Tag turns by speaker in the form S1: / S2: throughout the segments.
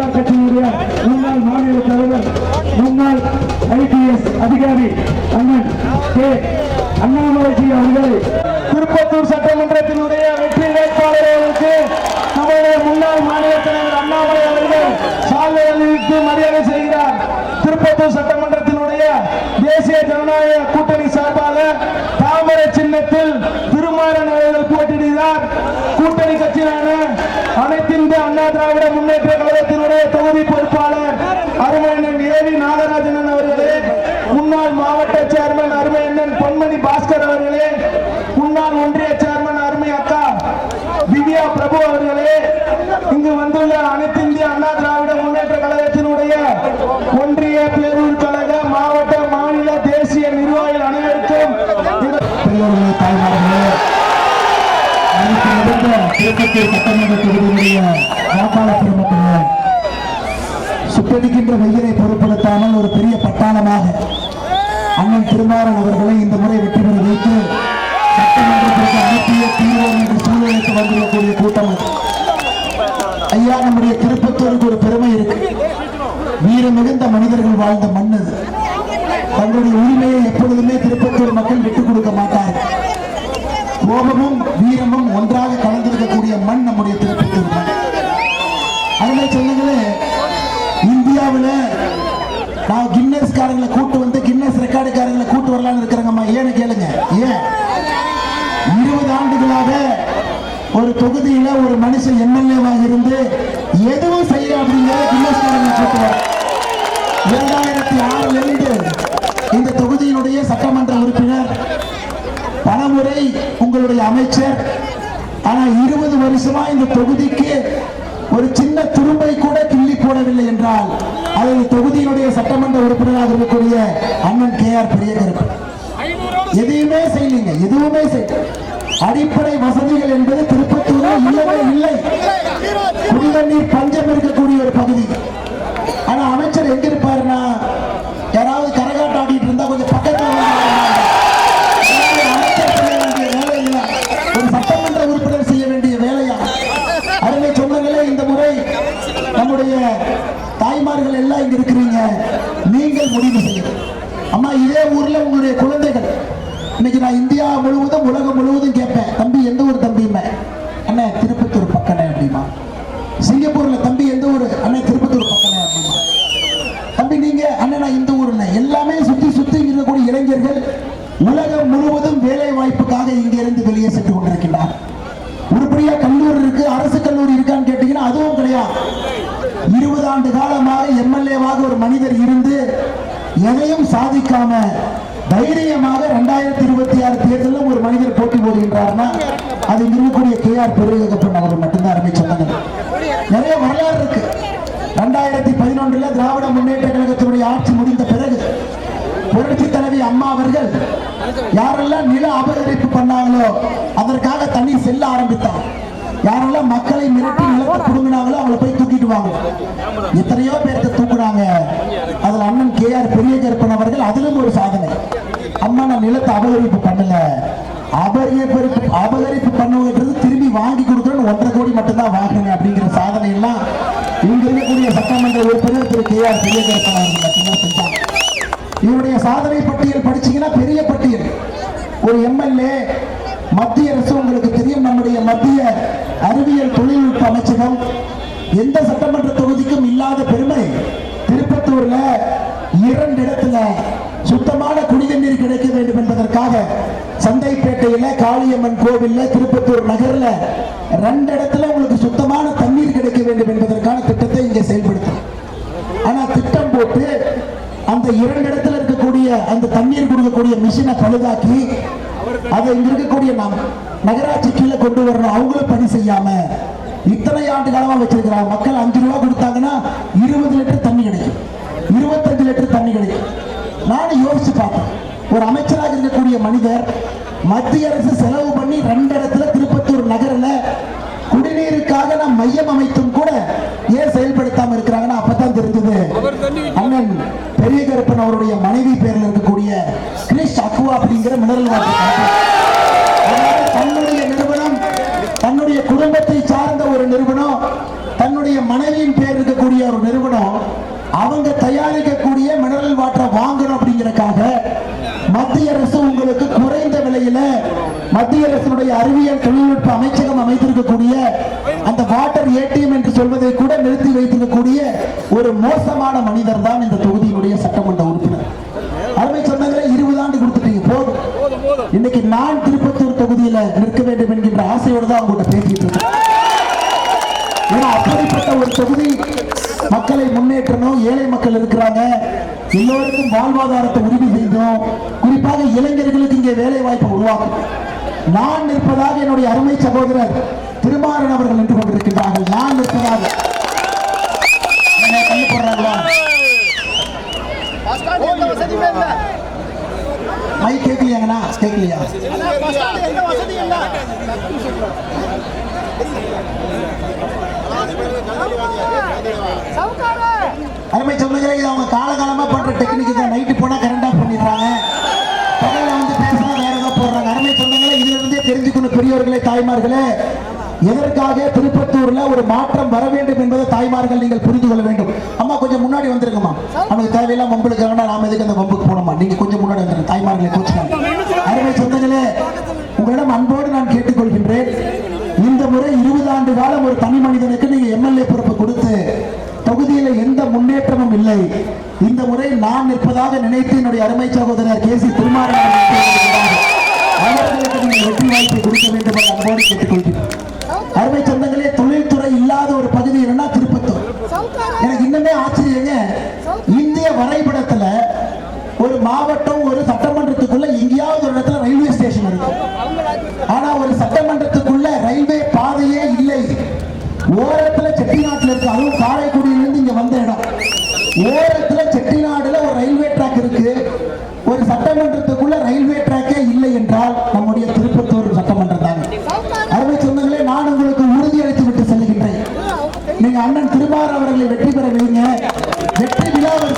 S1: எம்ஜிஆர் கட்சியினுடைய முன்னாள் மாநில தலைவர் முன்னாள் IPS அதிகாரி அண்ணன் கே அண்ணாமலைஜி அவர்களை திருப்பத்தூர் சட்டமன்றத்தினுடைய வெற்றி வேட்பாளர்களுக்கு நம்முடைய முன்னாள் மாநில தலைவர் அண்ணாமலை அவர்கள் சாலை அணிவித்து மரியாதை செய்கிறார். திருப்பத்தூர் சட்டமன்றத்தினுடைய தேசிய ஜனநாயக கூட்டணி சார்பாக தாமரை சின்னத்தில் திருமாறன் அவர்கள் போட்டியிடுகிறார். கூட்டணி கட்சியான அனைத்து இந்திய அண்ணா திராவிட முன்னேற்ற கழகத்தினுடைய தொகுதி பொறுப்பாளர் அருமையண்ணன் ஏவி நாகராஜன் அவர்களே, முன்னாள் மாவட்ட சேர்மன் அருமையண்ணன் பொன்மணி பாஸ்கர் அவர்களே, முன்னாள் ஒன்றிய சேர்மன் அருமை அக்கா திவ்யா பிரபு அவர்களே, இங்கு வந்துள்ள அனைத்து இந்திய அண்ணா திராவிட முன்னேற்ற கழகத்தினுடைய ஒன்றிய பேரூர் கழக மாவட்ட மாநில தேசிய நிர்வாகிகள் அனைவருக்கும் திருப்பத்தூர் சட்டமன்ற தொகுதியினுடைய வாக்காளர் பெருமக்களே, சுட்டடிக்கின்ற வெயிலை பொருட்படுத்தாமல் ஒரு பெரிய பட்டாளமாக அண்ணன் திருமாறன் அவர்களை இந்த முறை வெற்றி பெற வைத்து சட்டமன்றத்திற்கு அனுப்பிய தீர்வோம் என்ற சூழலுக்கு வந்துள்ளக்கூடிய கூட்டம். ஐயா, நம்முடைய திருப்பத்தூருக்கு ஒரு பெருமை இருக்கு. வீர மிகுந்த மனிதர்கள் வாழ்ந்த மண் அது. தங்களுடைய உரிமையை எப்பொழுதுமே திருப்பத்தூர் மக்கள் விட்டுக் கொடுக்க மாட்டார்கள். கோபமும் வீரமும் ஒன்றாக கலந்திருக்கக்கூடிய மண் நம்முடைய திருப்பத்தூர் மண். அதனால சொன்னீங்களே, இந்தியாவில் நான் கின்னஸ் காரங்களை கூட்டு வந்து கின்னஸ் ரெக்கார்டுக்காரங்களை கூட்டு வரலான்னு இருக்கிறாங்கம்மா. ஏன்னு கேளுங்க. ஏன் 20 ஆண்டுகளாக ஒரு தொகுதியில ஒரு மனுஷன் எம்எல்ஏவாக இருந்து எதுவும் செய்ய அப்படிங்கிற கின்னஸ் காரங்களை கூட்டு வர 2006 இருந்து இந்த தொகுதியினுடைய சட்டமன்ற உறுப்பினர், பலமுறை உங்களுடைய அமைச்சர். ஆனா 20 வருஷமா இந்த தொகுதிக்கு ஒரு சின்ன துரும்பை கூட கிள்ளி போடவில்லை என்றால் அது தொகுதியினுடைய சட்டமன்ற உறுப்பினராக இருக்கக்கூடிய அண்ணன் KR பெரியகருப்பு. எதையுமே செய்யலீங்க, எதுவுமே செய்ய. அடிப்படை வசதிகள் என்பது திருப்பத்தூரில் இல்லவே இல்லை. குடிநீர் பஞ்சம் இருக்கக்கூடிய ஒரு பகுதி. ஆனா அமைச்சர் எங்க இருப்பாருன்னா, யாராவது கரகாட்டம் ஆடிட்டு இருந்தா கொஞ்சம் பக்கத்துல ஒரு சட்டமன்ற உறுப்பினர் செய்ய வேண்டிய வேலையா? அருமை சொந்தங்களே, இந்த முறை நம்முடைய தாய்மார்கள் எல்லாம் இங்க இருக்கிறீங்க. நீங்கள் முடிவு செய்யணும். அம்மா, இதே ஊர்ல உங்களுடைய குழந்தைகள் இன்னைக்கு நான் இந்தியா முழுவதும் உலகம் முழுவதும் கேட்பேன், தம்பி எந்த ஊர் தம்பியுமே? அண்ணே திருப்பத்தூர் பக்கனே அப்படிமா. சிங்கப்பூர்ல தம்பி எந்த ஊர்? அண்ணே திருப்பத்தூர் பக்கனே அப்படிமா. தம்பி நீங்க? அண்ணே நான் இந்த ஊர்ல. எல்லாமே சுத்தி சுத்தி இருக்கக்கூடிய இளைஞர்கள் உலகம் முழுவதும் வேலை வாய்ப்புக்காக இங்கிருந்து வெளியே சென்று கொண்டிருக்கின்றார். உருப்படியா கல்லூரி இருக்கு, அரசு கல்லூரி இருக்கான்னு கேட்டீங்கன்னா அதுவும் கிடையாது. 20 ஆண்டு காலமாக எம்எல்ஏவாக ஒரு மனிதர் இருந்து எதையும் சாதிக்காம தைரியமாக 2026 தேர்தலில் ஒரு மனிதர் போட்டி போடுகின்றார்னா அது இருக்கக்கூடிய KR பெரியகப்பன் அவர் மட்டும்தான். அருமை சொன்னாங்க. நிறைய வரலாறு இருக்கு. 2011 திராவிட முன்னேற்ற கழகத்தினுடைய ஆட்சி முடிந்த பிறகு புரட்சி தலைவி அம்மா அவர்கள் யாரெல்லாம் நில அபகரிப்பு பண்ணாங்களோ அதற்காக தனி செல்ல ஆரம்பித்தார். யாரெல்லாம் மக்களை மிரட்டி நிலத்தை புடுங்கினாங்களோ அவங்களை போய் தூக்கிட்டு வாங்க. எத்தனையோ பேர்த்த தூக்குறாங்க. அதுல அண்ணன் KR பெரியகருப்பன் அவர்கள் அதிலும் ஒரு சாதனை. அம்மா, நான் நிலத்தை அபகரிப்பு பண்ணல, அபகரிப்பு பண்ணுவது திரும்பி வாங்கி கொடுக்கணும் 1.5 கோடி மட்டும்தான் வாங்கினேன் அப்படிங்கிற சாதனை எல்லாம் இங்க இருக்கக்கூடிய சட்டமன்ற உறுப்பினர் திரு KR பெரியகருப்பன் அவர்கள் மட்டும்தான் செஞ்சாங்க. இவருடைய சாதனை பட்டியல் படிச்சீங்கன்னா பெரிய பட்டியல். ஒரு எம்எல்ஏ, மத்திய அரசு உங்களுக்கு தெரியும், நம்முடைய மத்திய அறிவியல் தொழில்நுட்ப அமைச்சகம் எந்த சட்டமன்ற தொகுதிக்கும் இல்லாத பெருமை திருப்பத்தூர்ல 2 இடத்துல சுத்தமான குடிநீர் கிடைக்க வேண்டும் என்பதற்காக சந்தைப்பேட்டையில, காளியம்மன் கோவில்ல, திருப்பத்தூர் நகர்ல 2 இடத்துல உங்களுக்கு சுத்தமான தண்ணீர் கிடைக்க வேண்டும் என்பதற்கான திட்டத்தை இங்கே செயல்படுத்தும். ஆனா திட்டம் போட்டு அந்த 2 இடத்துல இருக்கக்கூடிய அந்த தண்ணீர் கொடுக்கக்கூடிய மிஷினை பழுதாக்கி அதை இங்க இருக்கக்கூடிய நகராட்சி கீழே கொண்டு வரணும். அவங்களும் பணி செய்யாம இத்தனை ஆண்டு காலமா வச்சிருக்கிறாங்க. மக்கள் 5 ரூபா கொடுத்தாங்கன்னா 20 லிட்டர் தண்ணி கிடைக்கும், 25 லிட்டர் தண்ணி கிடைக்கும். நானும் யோசிச்சு பார்த்தேன், ஒரு அமைச்சராக இருக்கக்கூடிய மனிதர் மத்திய அரசு செலவு பண்ணி 2 இடத்துல திருப்பத்தூர் நகரில் குடிநீருக்காக நாம் மையம் அமைத்தும் கூட ஏன் செயல்படுத்தாம இருக்கிறாங்கன்னா அப்பதான் தெரிஞ்சது அண்ணன் பெரியகருப்பன் அவருடைய மனைவி பேரில் இருக்கக்கூடிய கிரிஷ் அக்வா அப்படிங்கிற மினரல் வாட்டர். தன்னுடைய நிறுவனம், தன்னுடைய குடும்பத்தை சார்ந்த ஒரு நிறுவனம், தன்னுடைய மனைவியின் பேர் இருக்கக்கூடிய ஒரு நிறுவனம் அவங்க தயாரிக்கக்கூடிய மினரல் வாட்டர் வாங்கணும் அப்படிங்கறக்காக மத்திய அரசு உங்களுக்கு குறைந்த விலையில மத்திய அரசினுடைய அறிவியல் தொழில்நுட்ப அமைச்சகம் அமைத்திருக்கக்கூடிய அந்த வாட்டர் ஏடிஎம் என்று சொல்வதை கூட நிறுத்தி வைத்திருக்கக்கூடிய ஒரு மோசமான மனிதர் தான் இந்த தொகுதியினுடைய சட்டமன்ற உறுப்பினர். அருமை சொந்தங்களே, 20 ஆண்டு கொடுத்துட்டீங்க, போதும். இன்னைக்கு நான் திருப்பத்தூர் தொகுதியில நிற்க வேண்டும் என்கின்ற ஆசையோடு தான் உங்கள்கிட்ட பேசிட்டு இருக்கேன். ஏன்னா அப்படிப்பட்ட ஒரு தொகுதி மக்களை முன்னேற்றணும், ஏழை மக்கள் இருக்கிறாங்க, எல்லோருக்கும் வாழ்வாதாரத்தை உறுதி செய்தோம், குறிப்பாக இளைஞர்களுக்கு இங்கே வேலை வாய்ப்பை உருவாக்கும். நான் நிற்பதாக என்னுடைய அருமை சகோதரர் திருமாறன் அவர்கள் நின்று கொண்டிருக்கின்றார்கள். நான் நிற்பதாக கண்ணு போடுறாங்களா? மை கேட்கலையாங்கண்ணா? கேட்கலையா? அருமை சொல்லுங்க, இது அவங்க காலகாலமா பண்ற டெக்னிக் தான். நைட்டு போனா கரண்ட் ஆஃப் பண்ணிடுறாங்க, பகல்ல வந்து பேசினா வேற ஏதாவது போடுறாங்க. அருமை சொல்லுங்களே, இதுல இருந்தே தெரிஞ்சுக்கணும் பெரியவர்களே, தாய்மார்களே, எதற்காக திருப்பத்தூர்ல ஒரு மாற்றம் வர வேண்டும் என்பதை தாய்மார்கள் நீங்கள் புரிந்து கொள்ள வேண்டும். அம்மா கொஞ்சம் முன்னாடி வந்துருங்கம்மா, நமக்கு தேவையில்லாம மம்பளுக்கு நாம எதுக்கு அந்த மம்புக்கு போனோமா, நீங்க கொஞ்சம் முன்னாடி வந்துருங்க, தாய்மார்களை கோச்சுக்காங்க. அருமை சொந்தங்களே, உங்களிடம் அன்போடு நான் கேட்டுக்கொள்கின்றேன், இந்த முறை 20 ஆண்டு காலம் ஒரு தனி மனிதனுக்கு நீங்க எம்எல்ஏ பொறுப்பு கொடுத்து தொகுதியில எந்த முன்னேற்றமும் இல்லை. இந்த முறை நான் நிற்பதாக நினைத்து என்னுடைய அருமை சகோதரர் கேசி திருமாறன் அவர்களுக்கு நீங்கள் வெற்றி வாய்ப்பை கொடுக்க வேண்டும் என்று அன்போடு கேட்டுக்கொள்கிறேன். அருமை சொந்தங்களே, தொழில்துறை இல்லாத ஒரு பகுதி என்னன்னா திருப்பத்தூர். எனக்கு இன்னுமே ஆச்சரியங்க, இந்திய வரைபடத்துல ஒரு மாவட்டம் ஒரு சட்டமன்றத்துக்குள்ள எங்கேயாவது ஒரு இடத்துல ரயில்வே ஸ்டேஷன் இருக்கு, ஆனா ஒரு சட்டமன்றத்துக்குள்ள ரயில்வே பாதையே இல்லை. ஓரத்துல செட்டிநாட்டுல இருக்கு, அதுவும் காரைக்குடியிலிருந்து இங்க வந்த இடம். ஓரத்துல செட்டிநாடுல ஒரு ரயில்வே ட்ராக் இருக்கு, ஒரு சட்டமன்றத்துக்குள்ள ரயில்வே ட்ராக்கே இல்லை என்றால் நம்முடைய திருப்பத்தூர் சட்டமன்றம் தாங்க. அருமை சொந்தங்களே, நான் உங்களுக்கு உறுதியளித்து விட்டு செல்கின்றேன், நீங்க அண்ணன் திருமாறன் அவர்களை வெற்றி பெற வைங்க. வெற்றி விழாவில்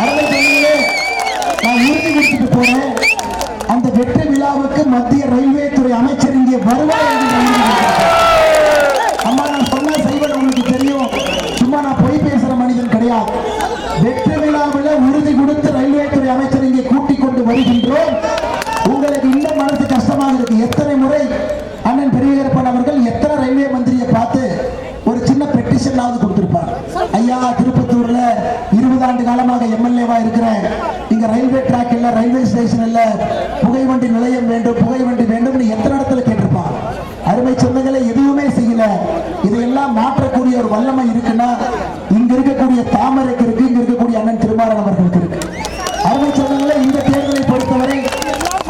S1: அருமை சொந்தங்களே, நான் உறுதி கொடுத்துட்டு போறேன், அந்த வெற்றி விழாவுக்கு மத்திய ரயில்வே துறை அமைச்சர் இங்கே வருவார் என்று அம்மா நான் சொன்ன செய்வது உங்களுக்கு தெரியும், சும்மா நான் பொய் பேசுற மனிதன் கிடையாது. வெற்றி விழாவில் உறுதி கொடுத்து ரயில்வே துறை அமைச்சர் இங்கே கூட்டிக் கொண்டு வருகின்றோம். உங்களுக்கு இன்னும் மனசு கஷ்டமாக இருக்கு. எத்தனை முறை அண்ணன் பெரியகரப்பன் அவர்கள் எத்தனை ரயில்வே மந்திரியை பார்த்து ஒரு சின்ன பெட்டிஷனாவது கொடுத்திருப்பார், ஐயா திருப்பத்தூர்ல 20 ஆண்டு காலமாக எம்எல்ஏவா இருக்கிறேன், இங்க ரயில்வே ட்ராக் இல்ல, ரயில்வே ஸ்டேஷன் இல்ல, புகை வண்டி நிலையம் வேண்டும், புகை வண்டி வேண்டும், எத்தனை இடத்துல கேட்டிருப்பார். அருமை சொந்தங்களை எதுவுமே செய்யல. இதையெல்லாம் மாற்றக்கூடிய ஒரு வல்லமை இருக்குன்னா இங்க இருக்கக்கூடிய தாமரைக்கு இருக்கு, இங்க இருக்கக்கூடிய அண்ணன் திருமாறன் அவர்களுக்கு இருக்கு. அருமை சொந்தங்களை, இந்த தேர்தலை பொறுத்தவரை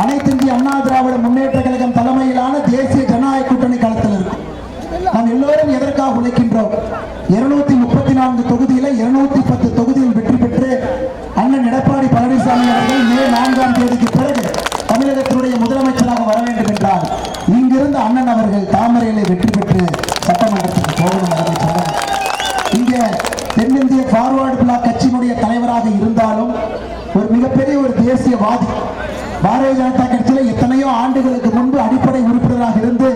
S1: அனைத்து இந்திய அண்ணா திராவிட முன்னேற்ற கழகம் தலைமையிலான தேசிய ஜனநாயக கூட்டணி களத்தில் இருக்கும். நாம் எல்லோரும் எதற்காக உழைக்கின்றோம்? 234 தொகுதியில 210 தொகுதியில் வெற்றி பெற்று அண்ணன் எடப்பாடி பழனிசாமி அவர்கள் மே 4ஆம் தேதிக்கு பிறகு தமிழகத்தினுடைய முதலமைச்சராக வர வேண்டும் என்றால் இங்கிருந்து அண்ணன் அவர்கள் தாமரையிலே வெற்றி பெற்று சட்டமன்றத்துக்கு போகணும். இங்க தென்னிந்திய ஃபார்வர்டு பிளாக் கட்சியினுடைய தலைவராக இருந்தாலும் ஒரு மிகப்பெரிய ஒரு தேசியவாதி. பாரதிய ஜனதா கட்சியில எத்தனையோ ஆண்டுகளுக்கு முன்பு அடிப்படை உறுப்பினராக இருந்து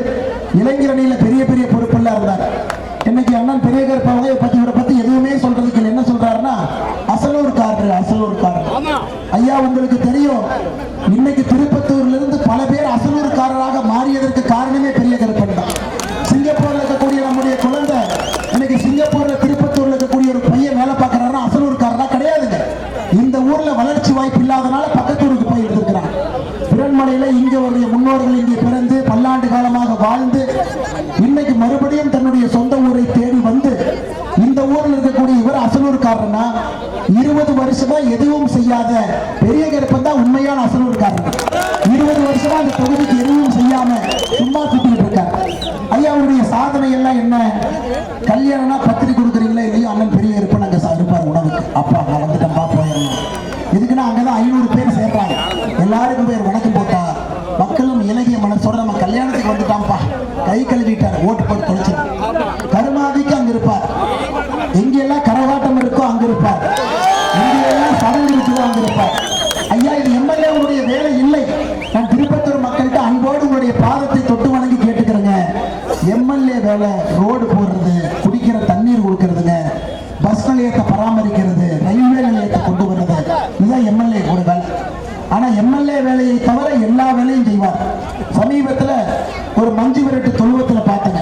S1: இளைஞரணியில பெரிய பெரிய பொறுப்பெல்லாம் இருந்தார். இன்னைக்கு அண்ணன் பெரியகரப்பாவை பத்தி எதுவுமே சொல்றதுக்கு இல்லை. என்ன சொல்றாருன்னா அசலூர்காரர், அசலூர்காரர். ஐயா உங்களுக்கு தெரியும், இன்னைக்கு திருப்பத்தூர்ல இருந்து பல பேர் அசலூர்காரராக மாறியதற்கு காரணமே பெரியகரப்பன் தான். சிங்கப்பூர்ல இருக்கக்கூடிய நம்முடைய குழந்தை இன்னைக்கு சிங்கப்பூர்ல திருப்பத்தூர்ல இருக்கக்கூடிய ஒரு பையன் வேலை பார்க்கிறாருன்னா அசலூர்காரரா கிடையாதுங்க. இந்த ஊர்ல வளர்ச்சி வாய்ப்பு இல்லாதனால பக்கத்தூருக்கு போய் இருந்திருக்கிறார். பிறன்மலையில இங்க அவருடைய முன்னோர்கள் இங்கே பிறந்து பல்லாண்டு காலமாக வாழ்ந்து இன்னைக்கு மறுபடியும் தன்னுடைய சொந்த ஊரை தேடி வந்து இந்த ஊரில் இருக்கக்கூடிய இவர் அசலூர்காரனா 20 வருஷமா எதுவும் செய்யாத பெரியகரப்பன் தான் உண்மையான அசலூர்காரன். 20 வருஷமா அந்த தொகுதிக்கு எதுவும் செய்யாம சும்மா சுத்திட்டு இருக்கார். ஐயாவுடைய சாதனை எல்லாம் என்ன? கல்யாணம்னா பத்திரிக்கை கொடுக்குறீங்களா இல்லையோ அண்ணன் பெரியகரப்பன் அங்க இருப்பார் உணவுக்கு. அப்பா நான் வந்துட்டேன்பா போயிடணும். இதுக்குன்னா அங்கதான் 500 பேர் சேர்றாங்க. எல்லாருக்கும் பேர் வணக்கம் போட்டா மக்களும் இலகிய மனசோட நம்ம கல்யாணத்துக்கு வந்துட்டான்ப்பா, கை கழுவிட்டார், ஓட்டு போட்டு தொலைச்சார். கருமாதிக்கு அங்க இருப்பார், எங்கெல்லாம் கரகாட்டம் இருக்கோ அங்க இருப்பார், எங்கெல்லாம் சடங்கு இருக்குதோ அங்க இருப்பார். ஐயா இது எம்எல்ஏ வேலை இல்லை. நான் திருப்பத்தூர் மக்கள்கிட்ட அன்போடு உங்களுடைய பாதத்தை தொட்டு வணங்கி கேட்டுக்கிறேங்க. எம்எல்ஏ வேலை ரோடு போடுறது, குடிக்கிற தண்ணீர் கொடுக்கறதுங்க, செய்வார். சமீபத்துல ஒரு மஞ்சு விரட்டு தொழுவத்துல பார்த்தங்க,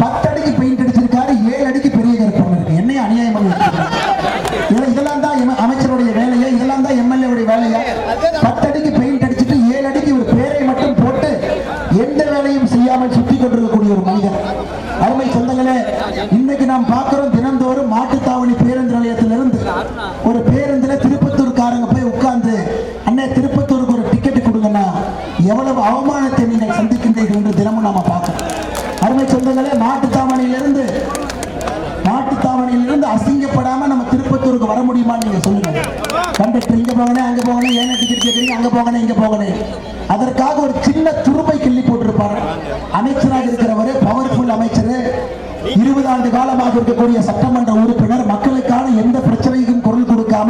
S1: 10 அடிக்கு பெயிண்ட் அடிச்சிருக்காரு, 7 அடிக்கு பெரிய கருப்பம் இருக்கு. என்னைய அநியாயம் பண்ணி இதெல்லாம் தான் அமைச்சருடைய வேலையா? இதெல்லாம் தான் எம்எல்ஏ உடைய வேலையா? 10 அடிக்கு பெயிண்ட் அடிச்சுட்டு 7 அடிக்கு ஒரு பேரை மட்டும் போட்டு எந்த வேலையும் செய்யாமல் சுத்தி கொண்டிருக்கக்கூடிய ஒரு மனிதர். அருமை சொந்தங்களே, இன்னைக்கு நாம் பார்க்கிறோம், தினந்தோறும் மாட்டுத்தாவணி பேருந்து நிலையத்திலிருந்து ஒரு பேருந்துல திருப்பத்தூர்காரங்க போய் உட்கார்ந்து, அண்ணே திருப்பத்தூருக்கு ஒரு டிக்கெட் கொடுங்கன்னா எவ்வளவு அவமானத்தை நீங்கள் சந்திக்கின்றீர்கள் என்று தினமும் நாம பார்க்கிறோம். அருமை சொந்தங்களே, மாட்டுத்தாவணியிலிருந்து அசிங்கப்படாம நம்ம திருப்பத்தூருக்கு வர முடியுமான்னு நீங்க சொல்லுங்க. கண்டக்டர் இங்க போகணும், அங்க போகணும், ஏன்னா டிக்கெட் கேட்கறீங்க, அங்க போகணும், இங்க போகணும். அதற்காக ஒரு சின்ன துருப்பை கிள்ளி போட்டிருப்பாரு. அமைச்சராக இருக்கிறவரு, பவர்ஃபுல் அமைச்சர், 20 ஆண்டு காலமாக இருக்கக்கூடிய சட்டமன்ற உறுப்பினர், மக்களுக்கான எந்த பிரச்சனைக்கும் குரல் கொடுக்காம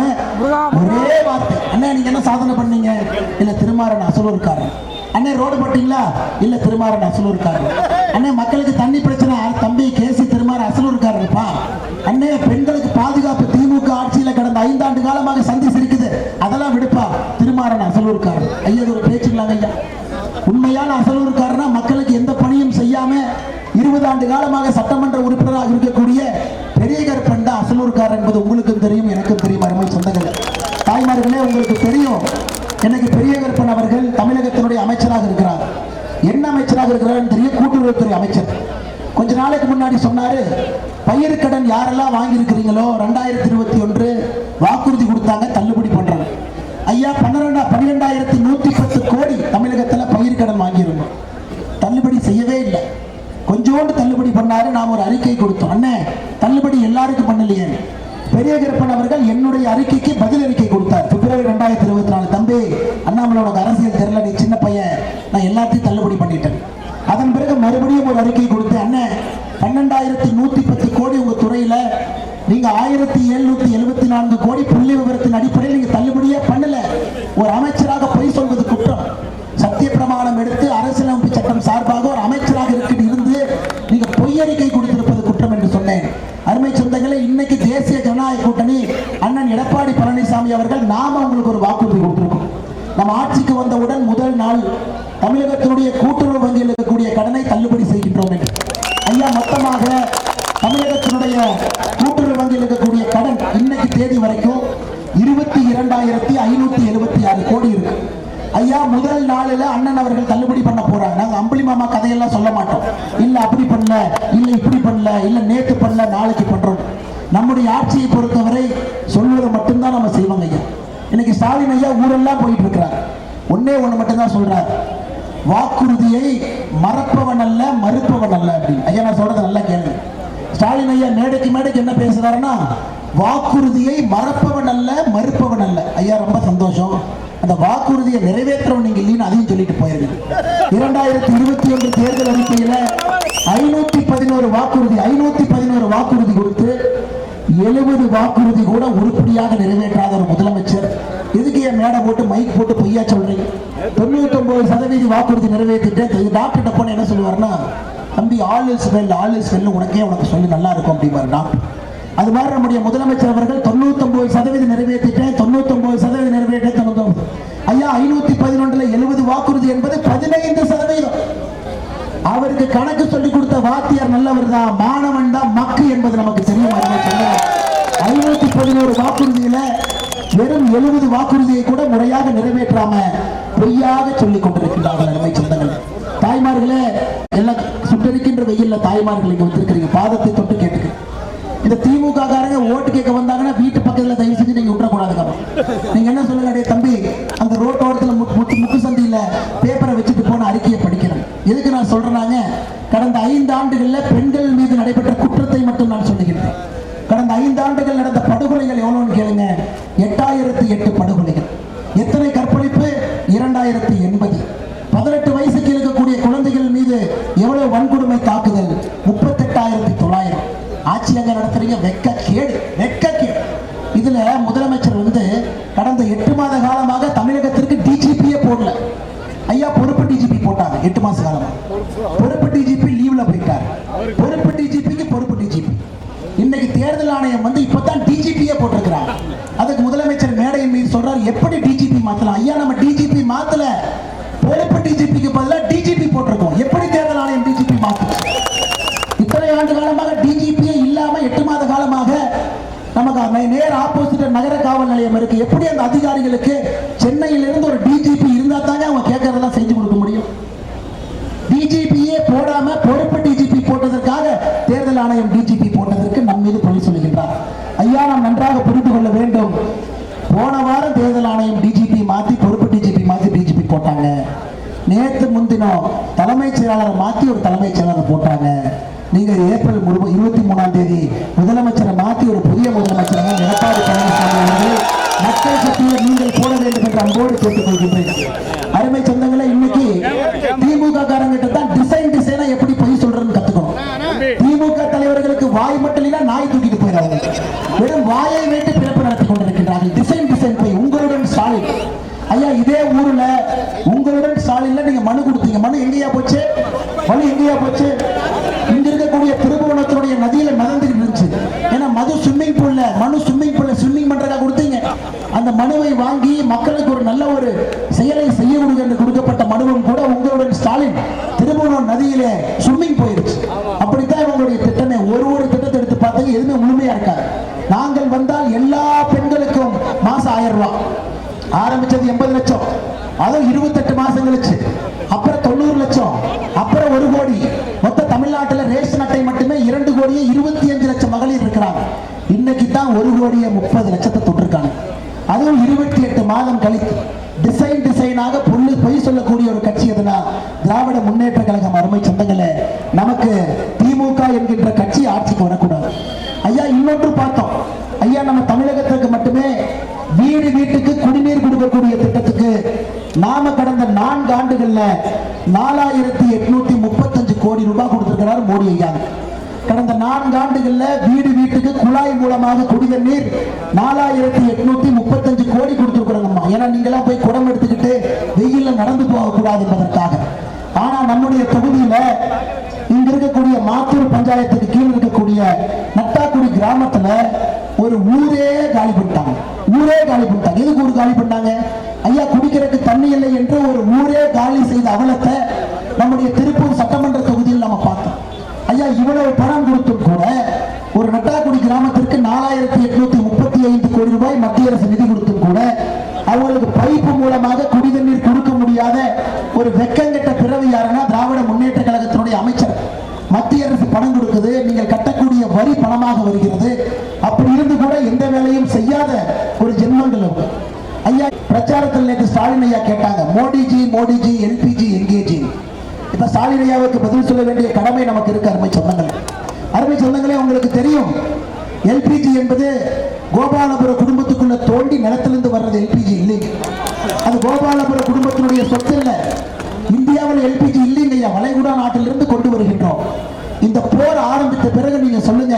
S1: ஒரே வார்த்தை, அண்ணா நீங்க என்ன சாதனை பண்ணீங்க? இல்ல திருமாறன் அசலூர்காரன். அண்ணே ரோடு போட்டீங்களா? இல்ல திருமாறன் அசலூர்காரன். அண்ணே மக்களுக்கு தண்ணி பிரச்சனை, தம்பி கேசி திருமாறன் அசலூர்காரன்ப்பா. அண்ணே பெண்களுக்கு பாதுகாப்பு திமுக ஆட்சியில கடந்த 5 ஆண்டு காலமாக சந்திச்சு இருக்குது, அதெல்லாம் விடுப்பா திருமாறன் அசலூர்காரன். ஐயா ஒரு பேச்சுக்கலாங்க ஐயா. உண்மையான அசலூர்காரனா மக்களுக்கு எந்த பணியும் செய்யாம 20 ஆண்டு காலமாக சட்டமன்ற உறுப்பினராக இருக்கக்கூடிய பெரிய கருப்பன் தான் அசலூர்காரன் என்பது உங்களுக்கும் தெரியும், எனக்கும் தெரியும். அருமை சொந்தங்களே, தாய்மார்களே, உங்களுக்கு தெரியும், எனக்கு பெரிய கருப்பன் அவர்கள் தமிழகத்தினுடைய அமைச்சராக இருக்கிறார். என்ன அமைச்சராக இருக்கிறார் தெரியும்? கூட்டுறவுத்துறை அமைச்சர். கொஞ்ச நாளைக்கு முன்னாடி சொன்னாரு, பயிர்க்கடன் யாரெல்லாம் வாங்கி இருக்கிறீங்களோ 2021 வாக்குறுதி கொடுத்தாங்க, தள்ளுபடி பண்றாங்க. ஐயா 12,110 கோடி தமிழகத்தில் பயிர்க்கடன் வாங்கியிருந்தோம், தள்ளுபடி செய்யவே இல்லை. கொஞ்சோண்டு தள்ளுபடி பண்ணாரு. நாம் ஒரு அறிக்கை கொடுத்தோம், அண்ணே தள்ளுபடி எல்லாருக்கும் பண்ணலையே. பெரிய கருப்பன் அவர்கள் என்னுடைய அறிக்கைக்கு பதில் அறிக்கை கொடுத்தார் பிப்ரவரி 2024. தம்பி அண்ணாமலையோட அரசியல் தெரியல, நீ சின்ன பையன், நான் எல்லாத்தையும் தள்ளுபடி பண்ணிட்டேன். அதன் பிறகு மறுபடியும் ஒரு அறிக்கை கொடுத்து, அண்ணன் 12,110 கோடி உங்க துறையில நீங்க 1,774 கோடி புள்ளி விவரத்தின் அடிப்படையில் நீங்க தள்ளுபடியே பண்ணல. ஒரு அமைச்சராக பொய் சொல்வது குற்றம். சத்திய பிரமாணம் எடுத்து அரசியலமைப்பு சட்டம் சார்பாக ஒரு அமைச்சராக இருந்து நீங்க பொய் அறிக்கை கொடுத்திருப்பது குற்றம் என்று சொன்னேன். அருமை சொந்தங்களே, இன்னைக்கு தேசிய ஜனநாயக கூட்டணி அண்ணன் எடப்பாடி பழனிசாமி அவர்கள் நாம உங்களுக்கு ஒரு வாக்குறுதி கொடுத்திருக்கோம். நம்ம ஆட்சிக்கு வந்தவுடன் முதல் நாள் தமிழகத்தினுடைய கூட்டுறவு வங்கியில் இருக்கக்கூடிய கடனை தள்ளுபடி செய்கின்றோம் என்று. ஐயா மொத்தமாக தமிழகத்தினுடைய கூட்டுறவு வங்கியில் இருக்கக்கூடிய கடன் இன்னைக்கு தேதி வரைக்கும் 22,576 கோடி இருக்கு. ஐயா முதல் நாளில் அண்ணன் அவர்கள் தள்ளுபடி பண்ண போறாங்க. நாங்க அம்பளி மாமா கதையெல்லாம் சொல்ல மாட்டோம். இல்ல அப்படி பண்ணல, இல்ல இப்படி பண்ணல, இல்ல நேத்து பண்ணல, நாளைக்கு பண்றோம். நம்முடைய ஆட்சியை பொறுத்தவரை சொல்வதை மட்டும்தான் நம்ம செய்வோம். ஐயா இன்னைக்கு ஸ்டாலின் ஐயா ஊரெல்லாம் போயிட்டு இருக்கிறார். ஒன்னே ஒண்ணு மட்டும்தான் சொல்றார், வாக்குறுதியை மறப்பவன் அல்ல மறுப்பவன் அல்ல அப்படின்னு. ஐயா நான் சொல்றது நல்லா கேளு. ஸ்டாலின் ஐயா மேடைக்கு என்ன பேசுறாருன்னா, வாக்குறுதியை மறப்பவன் அல்ல மறுப்பவன் அல்ல. ஐயா ரொம்ப சந்தோஷம், அந்த வாக்குறுதியை நிறைவேற்றவன் நீங்க இல்லைன்னு அதையும் சொல்லிட்டு போயிருக்கீங்க. 2021 தேர்தல் அறிக்கையில 511 வாக்குறுதி கொடுத்து 70 வாக்குறுதி கூட உருப்படியாக நிறைவேற்றாத ஒரு முதலமைச்சர் எதுக்கு என் மேடை போட்டு மைக் போட்டு பொய்யா சொல்றீங்க? 99% வாக்குறுதி நிறைவேற்றிட்டு டாக்டர்கிட்ட போன என்ன சொல்லுவாருன்னா, தம்பி ஆல் இஸ் வெல் உனக்கு சொல்லி நல்லா இருக்கும் அப்படிம்பாரு டாக்டர். அது மாதிரி நம்முடைய முதலமைச்சர் அவர்கள் 99% நிறைவேற்றிட்டேன், 99% நிறைவேற்றேன். ஐயா 511 70 வாக்குறுதி என்பது 15%. அவருக்கு கணக்கு சொல்லி கொடுத்த வாத்தியார் நல்லவர் தான், மாணவன் தான் மக்கு என்பது நமக்கு தெரியும். 511 வாக்குறுதியில வெறும் 70 வாக்குறுதியை கூட முறையாக நிறைவேற்றாம பொய்யாக சொல்லிக் கொண்டிருக்கின்றார்கள். அருமை சொந்தங்கள், தாய்மார்களே, எல்லாம் சுட்டரிக்கின்ற வெயில்ல தாய்மார்கள் இங்க வந்திருக்கிறீங்க, பாதத்தை தொட்டு கேட்டுக்க. இந்த திமுக காரங்க ஓட்டு கேட்க வந்தாங்கன்னா வீட்டு பக்கத்துல தயவு செஞ்சு நீங்க விட்டுறக்கூடாதுங்க. நீங்க என்ன சொல்லுங்க, அடே தம்பி அந்த ரோட்டோரத்துல முக்கு சந்தியில பேப்பரை வச்சுட்டு போன அறிக்கையை படிக்கிறேன். எதுக்கு நான் சொல்றேன்னாங்க, கடந்த 5 ஆண்டுகள்ல பெண்கள் மீது நடைபெற்ற குற்றத்தை மட்டும் நான் சொல்லுகிறேன். கடந்த 5 ஆண்டுகள் நடந்த படுகொலைகள் எவ்வளவுன்னு கேளுங்க. 8008 படுகொலைகள். எத்தனை கற்பழிப்பு? 2080. 18 வயசுக்கு இருக்கக்கூடிய குழந்தைகள் மீது எவ்வளவு வன்கொடுமை தாக்குதல்? 38,900. ஆட்சி அங்க நடத்துறீங்க, வெட்கக்கேடு. இதுல முதலமைச்சர் கடந்த 8 மாத காலமாக தமிழகத்திற்கு டிஜிபியே போடல. ஐயா பொறுப்பு டிஜிபி போட்டாங்க 8 மாச காலமா. பொறுப்பு டிஜிபி லீவ்ல போயிட்டார். பொறுப்பு டிஜிபிக்கு பொறுப்பு டிஜிபி. இன்னைக்கு தேர்தல் ஆணையம் இப்பதான் டிஜிபியே போட்டிருக்கிறாங்க. அதுக்கு முதலமைச்சர் மேடையின் மீது சொல்றாரு, எப்படி டிஜிபி மாத்தலாம்? ஐயா நம்ம டிஜிபி மாத்தல, பொறுப்பு டிஜிபிக்கு பதிலாக டிஜிபி போட்டிருக்கோம். எப்படி தேர்தல் ஆணையம் டிஜிபி மாற்று? இத்தனை ஆண்டு காலமாக டிஜிபியே இல்லாம 8 மாத காலமாக நமக்கு நேர் ஆப்போசிட் நகர காவல் நிலையம் இருக்கு. எப்படி அந்த அதிகாரிகளுக்கு சென்னையிலிருந்து ஒரு டிஜிபி இருந்தா தாங்க அவங்க கேட்கறதெல்லாம் செஞ்சு கொடுக்க முடியும்? டிஜிபியே போடாம பொறுப்பு டிஜிபி போட்டதற்காக தேர்தல் ஆணையம் டிஜிபி போட்டதற்கு நம் மீது பழி சொல்லுகின்றார். ஐயா, நாம் நன்றாக புரிந்து கொள்ள வேண்டும். போன வாரம் தேர்தல் ஆணையம் டிஜிபி மாத்தி பொறுப்பு டிஜிபி மாத்தி டிஜிபி போட்டாங்க. நேற்று முன்தினம் தலைமைச் செயலாளரை மாத்தி ஒரு தலைமைச் செயலாளர் போட்டாங்க. நீங்க ஏப்ரல் 23ஆம் தேதி முதலமைச்சரை மாத்தி ஒரு புதிய முதலமைச்சராக எடப்பாடி பழனிசாமி அவர்கள் மக்கள் சக்தியை நீங்கள் போட வேண்டும் என்று அன்போடு கேட்டுக் கொள்கின்றேன். அருமை சொந்தங்களை, இன்னைக்கு திமுக காரங்கிட்ட தான் டிசைனா எப்படி பொய் சொல்றதுன்னு கத்துக்கணும். திமுக தலைவர்களுக்கு வாய் மட்டும் இல்ல, நாய் தூக்கிட்டு போயிடாங்க. வெறும் வாயை வைத்து பிறப்பு நடத்தி கொண்டிருக்கின்றார்கள். டிசைன் போய் உங்களுடன் ஸ்டாலின் ஐயா, இதே ஊர்ல உங்களுடன் ஸ்டாலின்ல நீங்க மனு கொடுத்தீங்க. மனு எங்கேயா போச்சு? மனு எங்கேயா போச்சு? இங்க இருக்கக்கூடிய திருபுவனத்தினுடைய நதியில மிதந்துகிட்டு இருந்துச்சு. ஏன்னா மது ஸ்விம்மிங் பூல்ல ஸ்விம்மிங் பண்றதா கொடுத்தீங்க. அந்த மனுவை வாங்கி மக்களுக்கு ஒரு நல்ல ஒரு செயலை செய்ய கொடுங்க என்று கொடுக்கப்பட்ட மனுவும் கூட உங்களுடன் ஸ்டாலின் திருபுவனம் நதியிலே ஸ்விம்மிங் போயிருச்சு. அப்படித்தான் இவங்களுடைய திட்டமே. ஒரு திட்டத்தை எடுத்து பார்த்தா எதுவுமே முழுமையா இருக்காது. நாங்கள் வந்தால் எல்லா பெண்களுக்கும் மாசம் 1000 ரூபாய் ஆரம்பிச்சது 80 லட்சம், அதுவும் 28 மாசம் கழிச்சு, அப்புறம் 90 லட்சம், அப்புறம் 1 கோடி. மொத்த தமிழ்நாட்டில் ரேஷன் அட்டை மட்டுமே 2 கோடியே 25 லட்சம் மகளிர் இருக்கிறாங்க. இன்னைக்கு தான் 1 கோடியே 30 லட்சத்தை தொட்டிருக்காங்க. அதுவும் 28 மாதம் கழித்து டிசைனாக பொய் சொல்லக்கூடிய ஒரு கட்சி எதுனா திராவிட முன்னேற்ற கழகம். அருமை சொந்தங்களே, நமக்கு திமுக என்கின்ற கட்சி ஆட்சிக்கு வரக்கூடாது. ஐயா, இன்னொன்று பார்த்தோம். ஐயா, நம்ம தமிழகத்திற்கு மட்டுமே வீட்டுக்கு குடிநீர் கொடுக்கக்கூடிய திட்டத்துக்கு நாம கடந்த 4 ஆண்டுகள்ல 4835 கோடி ரூபாய் கொடுத்திருக்கிறார் மோடி ஐயா. கடந்த 4 ஆண்டுகள்ல வீட்டுக்கு குழாய் மூலமாக குடிநீர் 4835 கோடி கொடுத்திருக்கிறோம். ஏன்னா நீங்க எல்லாம் போய் குடம் எடுத்துக்கிட்டு வெயில்ல நடந்து போக கூடாது என்பதற்காக. ஆனா நம்முடைய தொகுதியில இங்க இருக்கக்கூடிய மாத்தூர் பஞ்சாயத்துக்கு கீழ் இருக்கக்கூடிய நட்டாக்குடி கிராமத்துல ஒரு ஊரே காலி பண்ணிட்டாங்க. எதுக்கு ஊர் காலி பண்ணாங்க? ஐயா, குடிக்கிறதுக்கு தண்ணி இல்லை என்று ஒரு ஊரே காலி செய்த அவலத்தை நம்முடைய திருப்பூர் சட்டமன்ற தொகுதியில் நம்ம பார்த்தோம். ஐயா, இவ்வளவு பணம் கொடுத்தும் கூட ஒரு நட்டாக்குடி கிராமத்திற்கு 4835 கோடி ரூபாய் மத்திய அரசு நிதி கொடுத்தும் கூட அவங்களுக்கு பைப்பு மூலமாக குடிநீர் கொடுக்க முடியாத ஒரு வெக்கங்கெட்ட பிறவி யாருன்னா திராவிட முன்னேற்ற கழகத்தினுடைய அமைச்சர். மத்திய அரசு பணம் கொடுக்குது, நீங்கள் கட்டக்கூடிய வரி பணமாக வருகிறது. அப்படி இருந்து கூட எந்த வேலையும் செய்யாத ஒரு ஜென்மங்கள். ஐயா, பிரச்சாரத்தில் நேற்று ஸ்டாலின் ஐயா கேட்டாங்க, மோடிஜி எல்பிஜி எங்கேஜி. இப்ப ஸ்டாலின் ஐயாவுக்கு பதில் சொல்ல வேண்டிய கடமை நமக்கு இருக்கு. அருமை சொந்தங்களே, உங்களுக்கு தெரியும் எல்பிஜி என்பது கோபாலபுர குடும்பத்துக்குள்ள தோண்டி நிலத்திலிருந்து வர்றது எல்பிஜி இல்லைங்க. அது கோபாலபுர குடும்பத்தினுடைய சொத்து இல்லை. இந்தியாவில் எல்பிஜி இல்லைங்க ஐயா, வளைகுடா நாட்டிலிருந்து கொண்டு வருகின்றோம். இந்த போர் ஆரம்பித்த பிறகு நீங்க சொல்லுங்க,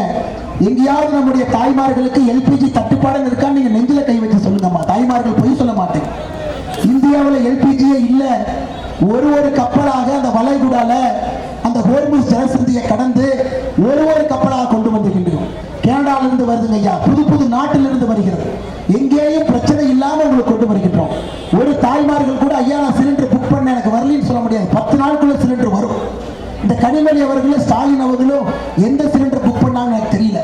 S1: எங்கேயாவது நம்முடைய தாய்மார்களுக்கு எல்பிஜி தட்டுப்பாடு இருக்கான்னு நீங்க நெஞ்சில கை வச்சு சொல்லுங்கம்மா. தாய்மார்கள் பொய் சொல்ல மாட்டேங்க. இந்தியாவில் எல்பிஜியே இல்ல. ஒரு கப்பலாக அந்த வளைகுடால அந்த ஹோர்முஸ் ஜலசந்தியை கடந்து ஒரு கப்பலாக கொண்டு வந்துகின்றோம். கனடாவிலிருந்து வருதுங்க ஐயா, புது நாட்டிலிருந்து வருகிறது. எங்கேயும் பிரச்சனை இல்லாம உங்களுக்கு கொண்டு வருகின்றோம். ஒரு தாய்மார்கள் கூட ஐயா நான் சிலிண்டர் புக் பண்ண எனக்கு வரலன்னு சொல்ல முடியாது. 10 நாளுக்குள்ள சிலிண்டர் வரும். இந்த கனிமொழி அவர்களும் ஸ்டாலின் அவர்களும் எந்த சிலிண்டர் புக் பண்ணாங்கன்னு எனக்கு தெரியல.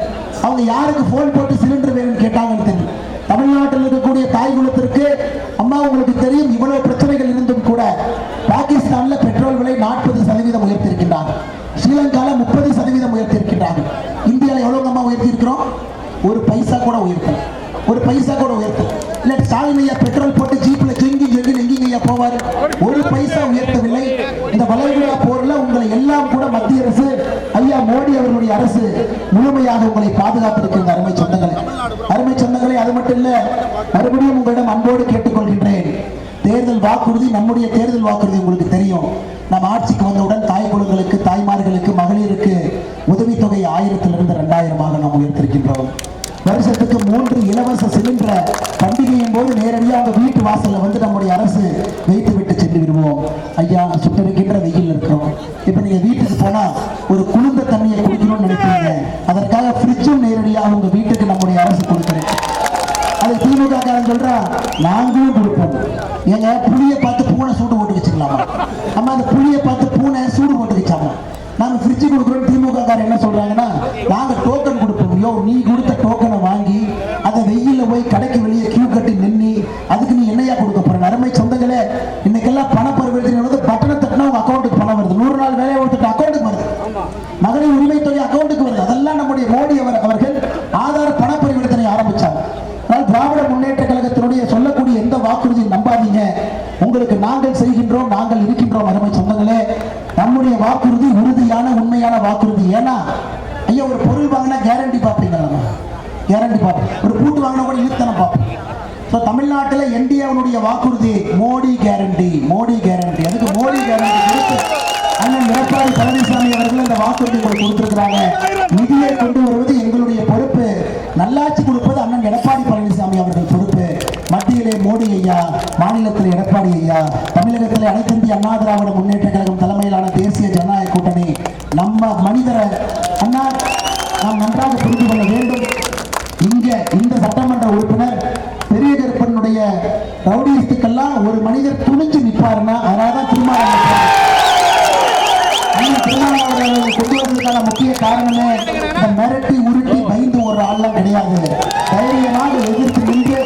S1: அவங்க யாருக்கு போன் போட்டு சிலிண்டர் வேணும்னு கேட்டாங்கன்னு தெரியல. தமிழ்நாட்டில் இருக்கக்கூடிய தாய் குலத்திற்கு அம்மா உங்களுக்கு தெரியும், இவ்வளவு பிரச்சனைகள் இருந்தும் கூட பாகிஸ்தான்ல பெட்ரோல் விலை 40% உயர்த்திருக்கின்றார்கள். ஸ்ரீலங்கால 30% உயர்த்திருக்கின்றார்கள். இந்தியாவில் எவ்வளவு அம்மா உயர்த்தி இருக்கிறோம்? ஒரு பைசா கூட உயர்த்தல. இல்ல ஸ்டாலின் ஐயா பெட்ரோல் போட்டு ஜீப்ல ஜெங்கி எங்கீங்க ஐயா போவாரு? ஒரு பைசா உயர்த்தவில்லை. இந்த வளைகுடா போர்ல உங்களை எல்லாம் கூட மத்திய அரசு ஐயா மோடி அவர்களுடைய அரசு முழுமையாக உங்களை பாதுகாத்திருக்கின்ற அருமை சொந்தங்களே, அது மட்டும் இல்ல, மறுபடியும் உங்களிடம் அன்போடு கேட்டுக்கொள்கின்றேன். தேர்தல் வாக்குறுதி, நம்முடைய தேர்தல் வாக்குறுதி உங்களுக்கு தெரியும். நம்ம ஆட்சிக்கு வந்தவுடன் தாய் குழந்தைகளுக்கு, தாய்மார்களுக்கு, மகளிருக்கு உதவித்தொகை 1000 2000 நாம் உயர்த்திருக்கின்றோம். வருஷத்துக்கு 3 இலவச சிலிண்டரை பண்டிகையின் போது நேரடியாக அவங்க வீட்டு வாசல்ல வந்து நம்முடைய அரசு வைத்து விட்டு சென்று விடுவோம். ஐயா, சுட்டரிக்கின்ற வெயில் இருக்கிறோம். இப்ப நீங்க வீட்டுக்கு போனா ஒரு குளிர்ந்த தண்ணியை குடிக்கணும்னு நினைப்பீங்க. அதற்காக ஃப்ரிட்ஜும் நேரடியாக உங்க வீட்டுக்கு நம்முடைய அரசு கொடுக்கிறேன். அது திமுக காரன் சொல்றா, நாங்களும் கொடுப்போம். எங்க புளியை பார்த்து பூனை சூட்டு போட்டு வச்சு வச்சுக்கலாமா? நம்ம அந்த புளியை பார்த்து பூனை சூடு போட்டுக்கிச்சாமா. நாங்க ஃப்ரிட்ஜ் கொடுக்குறோம். திமுக காரர் என்ன சொல்றாங்கன்னா, நாங்க டோக்கன் கொடுப்போம். யோ, நீ கொடுத்த டோக்கனை வாங்கி அதை வெயில போய் கடைக்கு வெளியே கியூ கட்டி நின்று அதுக்கு நீ என்னையா கொடுக்க போற? அருமை சொந்தங்களே, இன்னைக்கெல்லாம் பண பரிவர்த்தனை வந்து பட்டனை தட்டினா உங்க அக்கௌண்ட்டுக்கு பணம் வருது. 100 நாள் வேலையை ஒருத்தர் அக்கௌண்ட்டுக்கு வருது. மகளிர் உரிமை தொகை அக்கௌண்ட்டுக்கு வருது. அதெல்லாம் நம்முடைய மோடி அவர்கள் ஆதார பண பரிவர்த்தனை ஆரம்பிச்சாங்க. ஆனால் திராவிட முன்னேற்ற கழகத்தினுடைய சொல்லக்கூடிய எந்த வாக்குறுதியும் நம்பாதீங்க. உங்களுக்கு நாங்கள் செய்கின்றோம், நாங்கள் இருக்கின்றோம். அருமை சொந்தங்களே, நம்முடைய வாக்குறுதி உறுதியான உண்மையான வாக்குறுதி. ஏன்னா ஐயா, ஒரு பொருள் வாங்கினா கேரண்டி பார்ப்பீங்களா? கேரண்டி பார்ப்போம். ஒரு பூட்டு வாங்கினா கூட இழுத்தனை பார்ப்போம். தமிழ்நாட்டில் என்டிஏவுடைய வாக்குறுதி மோடி கேரண்டி, மோடி கேரண்டி. அதுக்கு மோடி கேரண்டி கொடுத்து அண்ணன் எடப்பாடி பழனிசாமி அவர்கள் இந்த வாக்குறுதி கொடுத்திருக்கிறாங்க. நிதியை கொண்டு வருவது எங்களுடைய பொறுப்பு, நல்லாட்சி கொடுப்பது அண்ணன் எடப்பாடி பழனிசாமி அவர்கள் பொறுப்பு. மத்தியிலே மோடி ஐயா, மாநிலத்தில் எடப்பாடி ஐயா, தமிழகத்தில் அனைத்து இந்திய அண்ணா திராவிட முன்னேற்ற கழகம் தலைமையிலான தேசிய ஜனநாயக கூட்டணி. நம்ம மனிதரை அண்ணா நாம் நன்றாக புரிந்து கொள்ள வேண்டும். இங்க இந்த சட்டமன்ற உறுப்பினர் பெரிய கருப்பனுடைய ரவுடிஸ்டுக்கெல்லாம் ஒரு மனிதர் துணிஞ்சு நிற்பாருன்னா அதனால்தான் திருமாவளவன் கொண்டு வந்ததுக்கான முக்கிய காரணமே இந்த மிரட்டி உருட்டி பயந்து ஒரு ஆள்லாம் கிடையாது. தைரியமாக எதிர்த்து நின்று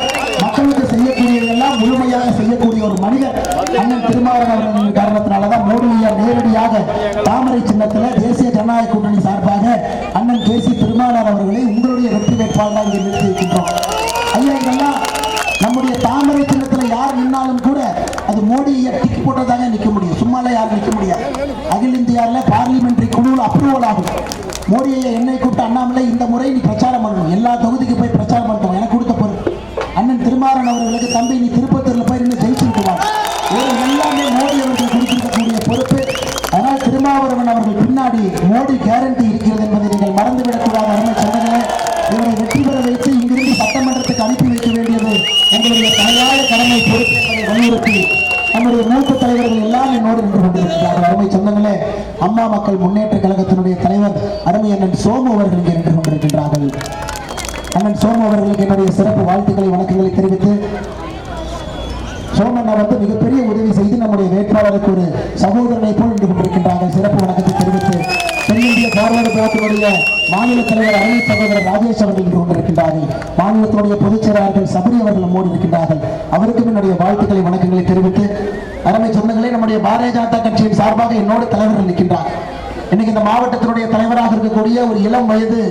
S1: மக்களுக்கு செய்யக்கூடியதெல்லாம் முழுமையாக செய்யக்கூடிய ஒரு மனிதர் அண்ணன் திருமாவளவன் காரணத்தினாலதான் மோடியா நேரடியாக தாமரை சின்னத்தில் தேசிய ஜனநாயக கூட்டணி சார்பாக அண்ணன் கேசி திருமாவளவன் அவர்களை உங்களுடைய வெற்றி வேட்பாளராக இங்கே நிறுத்தி இருக்கின்றோம். ஐயா, இதெல்லாம் நம்முடைய தாமரை சின்னத்தில் யார் நின்னாலும் கூட அது மோடியை டிக் போட்டதாக நிற்க முடியும். சும்மால யாரும் நிற்க முடியாது. அகில இந்தியாவில் பார்லிமெண்டரி குழுவில் அப்ரூவல் ஆகும். மோடியை என்னை கூப்பிட்டு அண்ணாமலை இந்த முறை நீ பிரச்சாரம் பண்ணணும், எல்லா தொகுதிக்கு போய் பிரச்சாரம் பண்ணுவோம், எனக்கு கொடுத்த பொறுப்பு. அண்ணன் திருமாறன் அவர்களுக்கு தம்பி நீ திருப்பத்தூரில் போய் நின்று ஜெயிச்சிருக்குவாங்க. எல்லாமே மோடி அவர்கள் கொடுத்திருக்கக்கூடிய பொறுப்பு. அதனால் திருமாவளவன் அவர்கள் பின்னாடி மோடி கேரண்டி இருக்கிறது என்பதை நீங்கள் மறந்துவிடக்கூடாது. அருமை சொந்தங்களே, இவரை வெற்றி பெற வைத்து இங்கிருந்து சட்டமன்றத்துக்கு அனுப்பி வைக்க வேண்டியது எங்களுடைய தலையாய கடமை பொறுப்பு என்பதை வலியுறுத்தி நம்முடைய மூத்த தலைவர்கள் எல்லாம் என்னோடு நின்று கொண்டிருக்கிறார்கள். அருமை சொந்தங்களே, அம்மா மக்கள் முன்னேற்ற கழகத்தினுடைய தலைவர் அருமை அண்ணன் சோமு அவர்கள் இங்கே நின்று கொண்டிருக்கின்றார்கள். அண்ணன் சோமு அவர்களுக்கு என்னுடைய சிறப்பு வாழ்த்துக்களை வணக்கங்களை தெரிவித்து, சோமண்ணா வந்து மிகப்பெரிய உதவி செய்து நம்முடைய வேட்பாளருக்கு ஒரு சகோதரனை போல் நின்று கொண்டிருக்கின்றார்கள். சிறப்பு வணக்கத்தை தெரிவித்து தென்னிந்திய பார்வர்டு கழகத்தினுடைய மாநில தலைவர் அருமை சகோதரர் ராஜேஷ் அவர்கள் நின்று கொண்டிருக்கின்றார்கள். மாநிலத்தினுடைய பொதுச் செயலாளர்கள் சபரி அவர்கள் நம்மோடு இருக்கின்றார்கள். அவருக்கும் என்னுடைய வாழ்த்துக்களை வணக்கங்களை தெரிவித்து, அருமை சொந்தங்களே, நம்முடைய பாரதிய ஜனதா கட்சியின் சார்பாக என்னோடு தலைவர்கள் நிற்கின்றார். இன்னைக்கு இந்த மாவட்டத்தினுடைய தலைவராக இருக்கக்கூடிய ஒரு இளம் வயது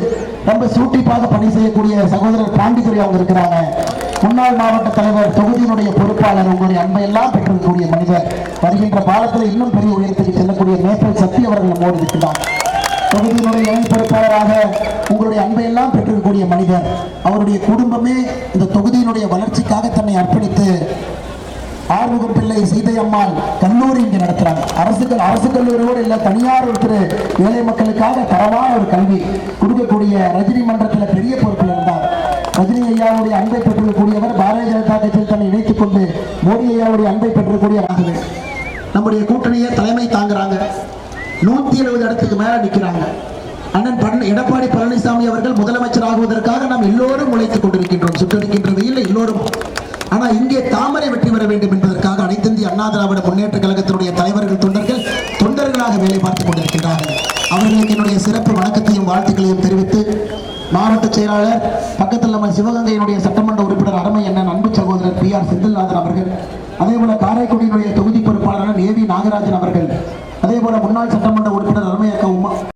S1: ரொம்ப சூட்டிப்பாக பணி செய்யக்கூடிய சகோதரர் பாண்டித்துறை அவங்க இருக்கிறாங்க. முன்னாள் மாவட்ட தலைவர், தொகுதியினுடைய பொறுப்பாளர், உங்களுடைய அன்பையெல்லாம் பெற்றிருக்கக்கூடிய மனிதர், வருகின்ற காலத்தில் இன்னும் பெரிய உயரத்துக்கு செல்லக்கூடிய மேற்பல் சக்தி அவர்கள் நம்மோடு இருக்கின்றார். தொகுதியினுடைய இணை பொறுப்பாளராக உங்களுடைய அன்பையெல்லாம் பெற்றிருக்கக்கூடிய மனிதர், அவருடைய குடும்பமே இந்த தொகுதியினுடைய வளர்ச்சிக்காக தன்னை அர்ப்பணித்து ஆறுமுகம் பிள்ளை சீதையம்மாள் கல்லூரி இங்கே நடத்துறாங்க. அரசு கல்லூரியோடு இல்ல, தனியார் ஒருத்தர் ஏழை மக்களுக்காக தரமான ஒரு கல்வி கொடுக்கக்கூடிய ரஜினி மன்றத்தில் பெரிய பொறுப்பில் இருந்தார். ரஜினி ஐயாவுடைய அன்பை பெற்றிருக்கக்கூடியவர் பாரதிய ஜனதா கட்சியில் தன்னை இணைத்துக் கொண்டு மோடி ஐயாவுடைய அன்பை பெற்றிருக்கக்கூடிய நம்முடைய கூட்டணியை தலைமை தாங்குறாங்க. 170 இடத்துக்கு மேல நிற்கிறாங்க. அண்ணன் எடப்பாடி பழனிசாமி அவர்கள் முதலமைச்சர் ஆகுவதற்காக நாம் எல்லோரும் உழைத்துக் கொண்டிருக்கின்றோம். சுற்றிருக்கின்ற வெயில் எல்லோரும். ஆனா இங்கே தாமரை வெற்றி பெற வேண்டும் என்பதற்காக அனைத்து இந்திய அண்ணா திராவிட முன்னேற்ற கழகத்தினுடைய தலைவர்கள் தொண்டர்களாக வேலை பார்த்துக் கொண்டிருக்கின்றார்கள். அவர்களுக்கு என்னுடைய சிறப்பு வணக்கத்தையும் வாழ்த்துக்களையும் தெரிவித்து, மாவட்ட செயலாளர் பக்கத்தில் நம்ம சிவகங்கையினுடைய சட்டமன்ற உறுப்பினர் அருமை அண்ணன் அன்பு சகோதரர் PR செந்தில்நாதன் அவர்கள், அதே போல காரைக்குடியினுடைய தொகுதி பொறுப்பாளர் AV நாகராஜன் அவர்கள், அதே போல முன்னாள் சட்டமன்ற உறுப்பினர் அருமை